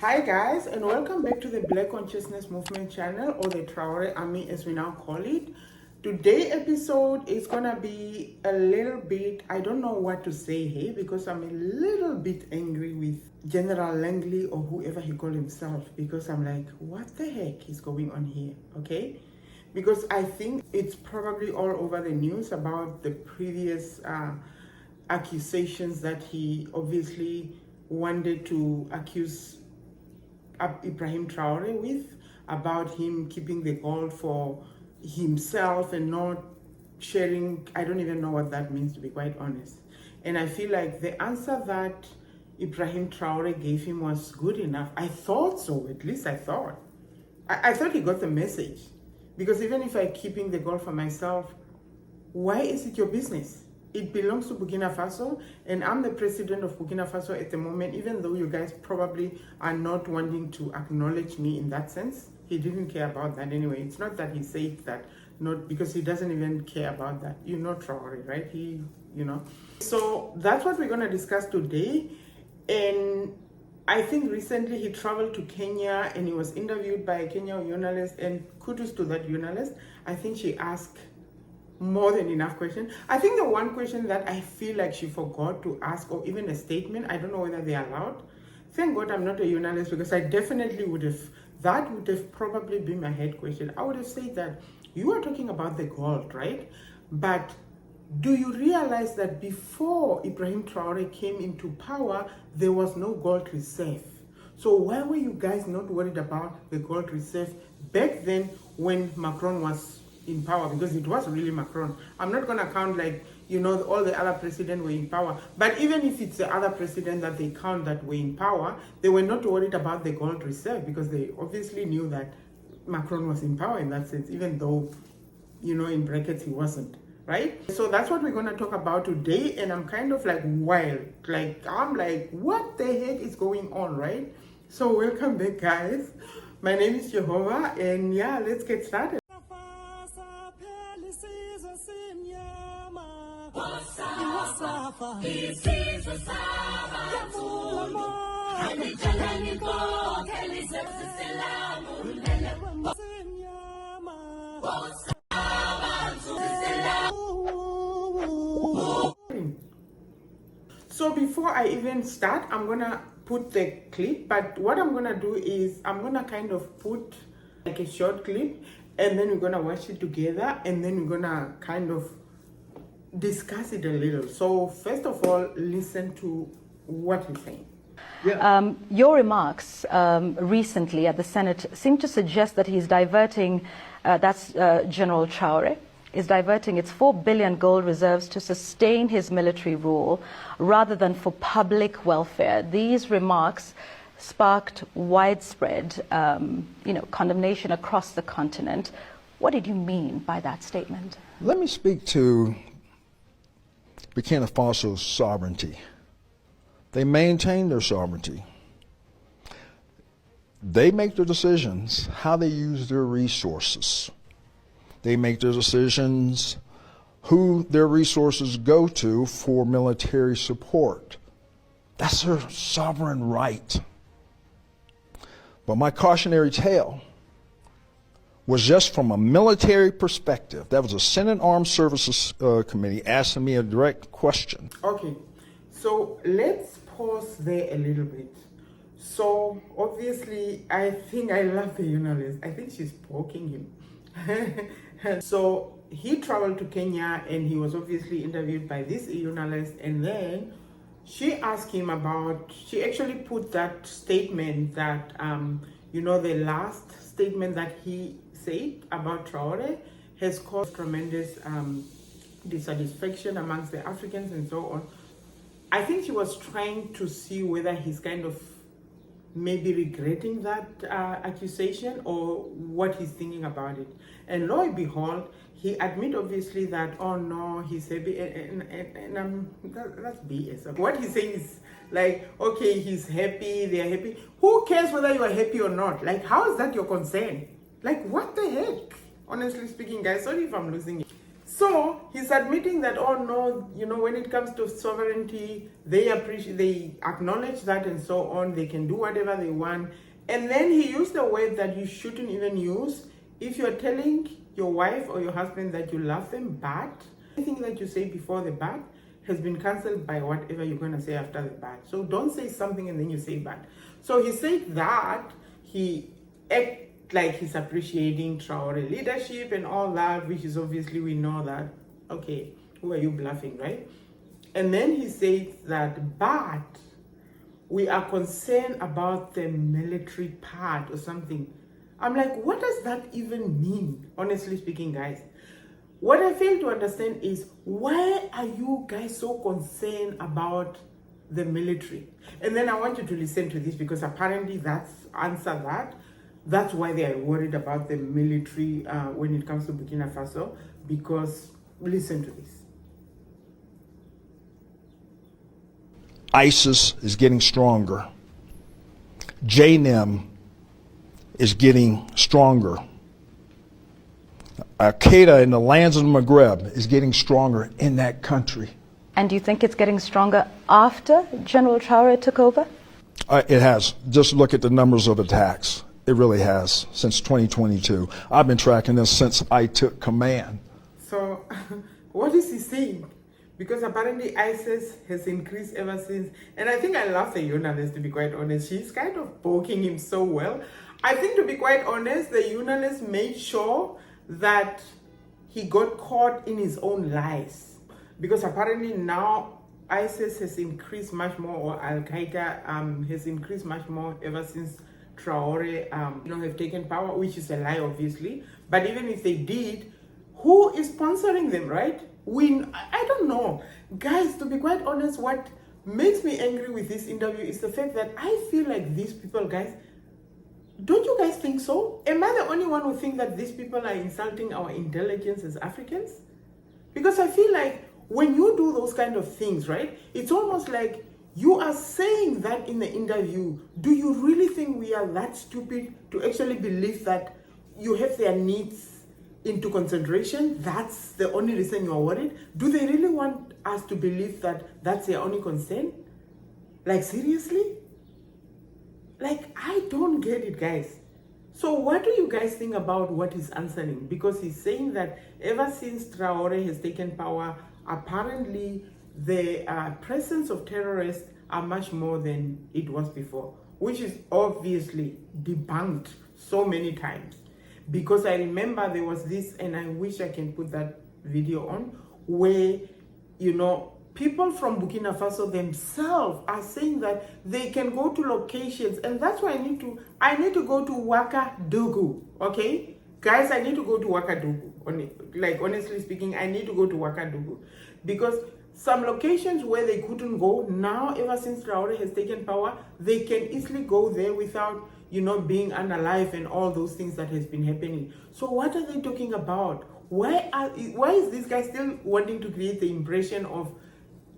Hi guys, and welcome back to the Black Consciousness Movement channel, or the Traore Army as we now call it. Today episode is gonna be a little bit, I don't know what to say here because I'm a little bit angry with General Langley or whoever he called himself, because I'm like, what the heck is going on here, okay? Because I think it's probably all over the news about the previous accusations that he obviously wanted to accuse Ibrahim Traore with, about him keeping the gold for himself and not sharing. I don't even know what that means, to be quite honest. And I feel like the answer that Ibrahim Traore gave him was good enough. I thought so, at least I thought. I thought he got the message. Because even if I'm keeping the gold for myself, why is it your business? It belongs to Bukina Faso, and I'm the president of Bukina Faso at the moment, even though you guys probably are not wanting to acknowledge me in that sense. He didn't care about that anyway. It's not that he said that, not because he doesn't even care about that. You know Traore, right? So that's what we're going to discuss today. And I think recently he traveled to Kenya and he was interviewed by a Kenyan journalist, and kudos to that journalist. I think she asked more than enough questions. I think the one question that I feel like she forgot to ask, or even a statement, I don't know whether they are allowed. Thank God I'm not a journalist, because I definitely would have probably been my head question. I would have said that you are talking about the gold, right? But do you realize that before Ibrahim Traore came into power, there was no gold reserve? So why were you guys not worried about the gold reserve back then when Macron was in power? Because it was really Macron. I'm not going to count all the other presidents were in power. But even if it's the other president that they count that were in power, they were not worried about the gold reserve, because they obviously knew that Macron was in power in that sense, even though, in brackets, he wasn't, right? So that's what we're going to talk about today. And I'm kind of like wild. I'm like, what the heck is going on, right? So welcome back, guys. My name is Jehovah, and yeah, let's get started. So before I even start, I'm gonna put the clip, but what I'm gonna do is I'm gonna kind of put like a short clip, and then we're gonna watch it together, and then we're gonna kind of discuss it a little. So first of all, listen to what he's saying. Yeah. Your remarks recently at the Senate seem to suggest that he's diverting, General Traore, is diverting its 4 billion gold reserves to sustain his military rule rather than for public welfare. These remarks sparked widespread condemnation across the continent. What did you mean by that statement? Let me speak to Bukina Faso's sovereignty. They maintain their sovereignty. They make their decisions how they use their resources. They make their decisions who their resources go to for military support. That's their sovereign right. But my cautionary tale was just from a military perspective. That was a Senate Armed Services Committee asking me a direct question. Okay, so let's pause there a little bit. So obviously, I think I love the journalist. I think she's poking him. So he traveled to Kenya, and he was obviously interviewed by this journalist, and then she asked him about, she actually put that statement that, the last statement that he said about Traore has caused tremendous dissatisfaction amongst the Africans and so on. I think she was trying to see whether he's kind of maybe regretting that accusation, or what he's thinking about it. And lo and behold, he admit obviously that, oh no, he's happy, and that's BS. What he's saying is like, okay, he's happy, they're happy. Who cares whether you are happy or not? Like, how is that your concern? Like, what the heck? Honestly speaking, guys, sorry if I'm losing it. So he's admitting that, oh no, when it comes to sovereignty, they acknowledge that and so on. They can do whatever they want. And then he used a word that you shouldn't even use. If you're telling your wife or your husband that you love them, but anything that you say before the but has been cancelled by whatever you're going to say after the but. So don't say something and then you say but. So he said that he act like he's appreciating Traore leadership and all that, which is obviously, we know that, okay, who are you bluffing, right? And then he says that, but we are concerned about the military part or something. I'm like, what does that even mean, honestly speaking, guys? What I fail to understand is, why are you guys so concerned about the military? And then I want you to listen to this, because apparently that's why they are worried about the military when it comes to Burkina Faso, because listen to this. ISIS is getting stronger. JNIM is getting stronger. Al-Qaeda in the lands of the Maghreb is getting stronger in that country. And do you think it's getting stronger after General Traore took over? It has. Just look at the numbers of attacks. It really has, since 2022. I've been tracking this since I took command. So, what is he saying? Because apparently ISIS has increased ever since. And I think I love the journalist, to be quite honest. She's kind of poking him so well. I think, to be quite honest, the journalist made sure that he got caught in his own lies. Because apparently now ISIS has increased much more, or Al-Qaeda has increased much more ever since Traore have taken power, which is a lie, obviously. But even if they did, who is sponsoring them, right? I don't know. Guys, to be quite honest, what makes me angry with this interview is the fact that I feel like these people, guys, don't you guys think so? Am I the only one who think that these people are insulting our intelligence as Africans? Because I feel like when you do those kind of things, right, it's almost like you are saying that in the interview. Do you really think we are that stupid to actually believe that you have their needs into consideration? That's the only reason you are worried? Do they really want us to believe that that's their only concern? Like, seriously? Like, I don't get it, guys. So what do you guys think about what he's answering? Because he's saying that ever since Traore has taken power, apparently the presence of terrorists are much more than it was before, which is obviously debunked so many times. Because I remember there was this, and I wish I can put that video on, where, people from Burkina Faso themselves are saying that they can go to locations, and that's why I need to go to Ouagadougou, okay? Guys, I need to go to Ouagadougou. Like, honestly speaking, I need to go to Ouagadougou. Because some locations where they couldn't go, now, ever since Traore has taken power, they can easily go there without, being unalive and all those things that has been happening. So what are they talking about? Why is this guy still wanting to create the impression of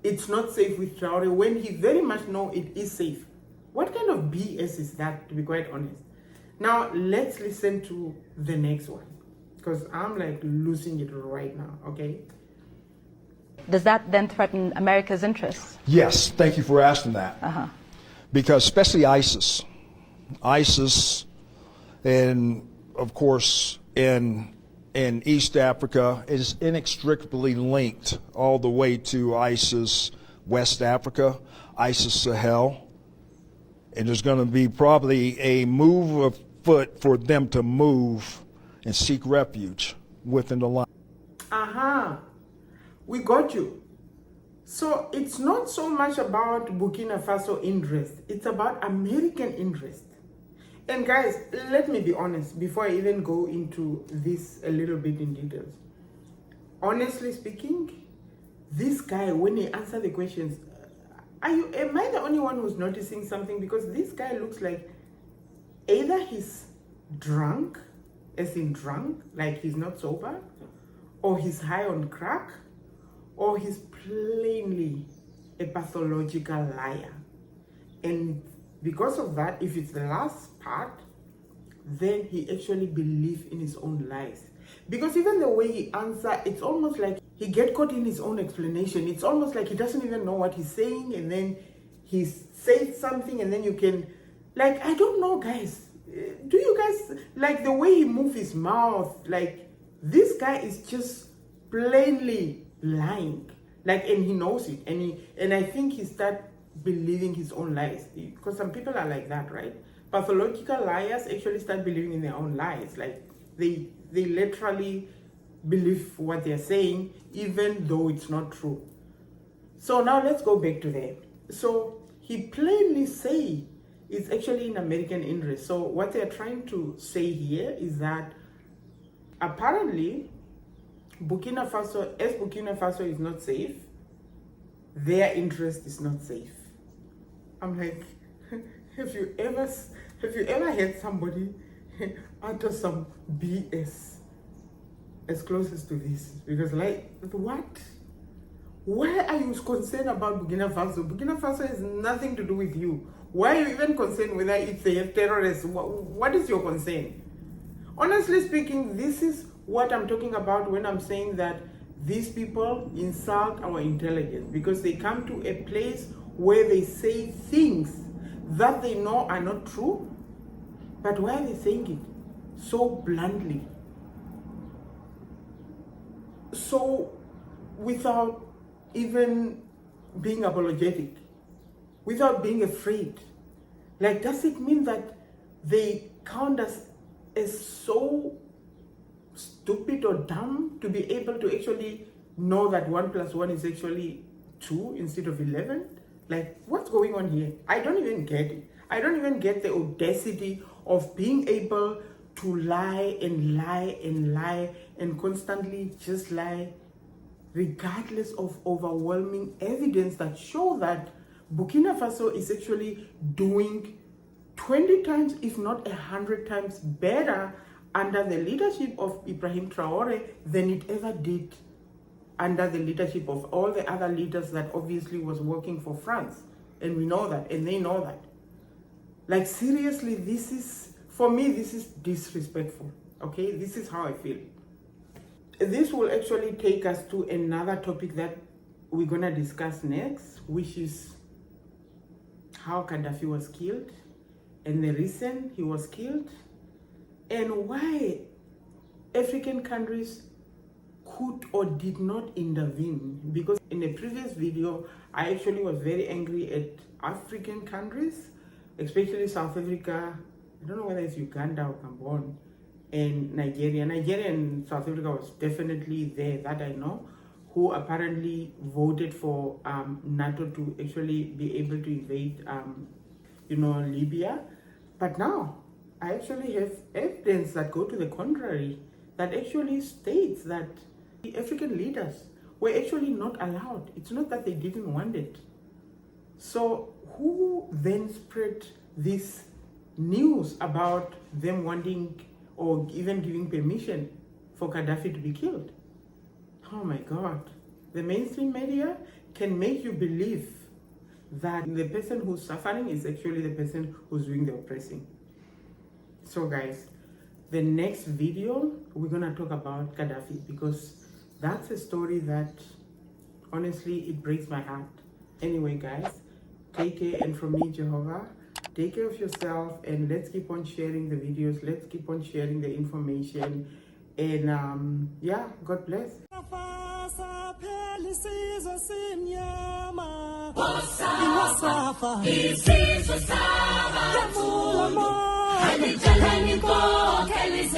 it's not safe with Traore when he very much know it is safe? What kind of BS is that, to be quite honest? Now, let's listen to the next one, because I'm like losing it right now, okay? Does that then threaten America's interests? Yes, thank you for asking that. Because especially ISIS, and of course in East Africa is inextricably linked all the way to ISIS West Africa, ISIS Sahel. And there's going to be probably a move afoot for them to move and seek refuge within the line. We got you. So it's not so much about Burkina Faso interest, it's about American interest. And guys, let me be honest before I even go into this a little bit in details. Honestly speaking, this guy, when he answers the questions, am I the only one who's noticing something? Because this guy looks like either he's drunk, as in drunk, like he's not sober, or he's high on crack, or he's plainly a pathological liar. And because of that, if it's the last part, then he actually believes in his own lies. Because even the way he answers, it's almost like he get caught in his own explanation. It's almost like he doesn't even know what he's saying, and then he says something, and then you can, like, I don't know, guys. Do you guys, like the way he moves his mouth, like, this guy is just plainly lying. Like, and he knows it. And I think he start believing his own lies. Because some people are like that, right? Pathological liars actually start believing in their own lies. Like, they literally believe what they're saying, even though it's not true. So now let's go back to that. So he plainly say it's actually in American interest. So what they're trying to say here is that apparently Bukina Faso is not safe, their interest is not safe. I'm like, have you ever had somebody utter some BS as closest to this? Because, like, what? Why are you concerned about Bukina Faso? Bukina Faso has nothing to do with you. Why are you even concerned whether it's they have terrorists? What is your concern? Honestly speaking, this is what I'm talking about when I'm saying that these people insult our intelligence, because they come to a place where they say things that they know are not true, but why are they saying it so bluntly? So without even being apologetic, without being afraid. Like, does it mean that they count us as so stupid or dumb to be able to actually know that 1 + 1 is actually 2 instead of 11? Like, what's going on here? I don't even get it. I don't even get the audacity of being able to lie and lie and lie and constantly just lie, regardless of overwhelming evidence that show that Bukina Faso is actually doing 20 times, if not 100 times better under the leadership of Ibrahim Traore than it ever did under the leadership of all the other leaders that obviously was working for France. And we know that, and they know that. Like, seriously, this is, for me, this is disrespectful, okay? This is how I feel. This will actually take us to another topic that we're gonna discuss next, which is how Gaddafi was killed and the reason he was killed, and why African countries could or did not intervene. Because in a previous video, I actually was very angry at African countries, especially South Africa. I don't know whether it's Uganda or Cameroon, and Nigeria. Nigeria and South Africa was definitely there, that I know, who apparently voted for NATO to actually be able to invade, Libya. But now, I actually have evidence that go to the contrary, that actually states that the African leaders were actually not allowed. It's not that they didn't want it. So who then spread this news about them wanting or even giving permission for Gaddafi to be killed? Oh my God. The mainstream media can make you believe that the person who's suffering is actually the person who's doing the oppressing. So guys, the next video, we're gonna talk about Gaddafi, because that's a story that, honestly, it breaks my heart. Anyway, guys, take care, and from me, Jehovah, take care of yourself, and let's keep on sharing the videos. Let's keep on sharing the information, and yeah, God bless. Kelly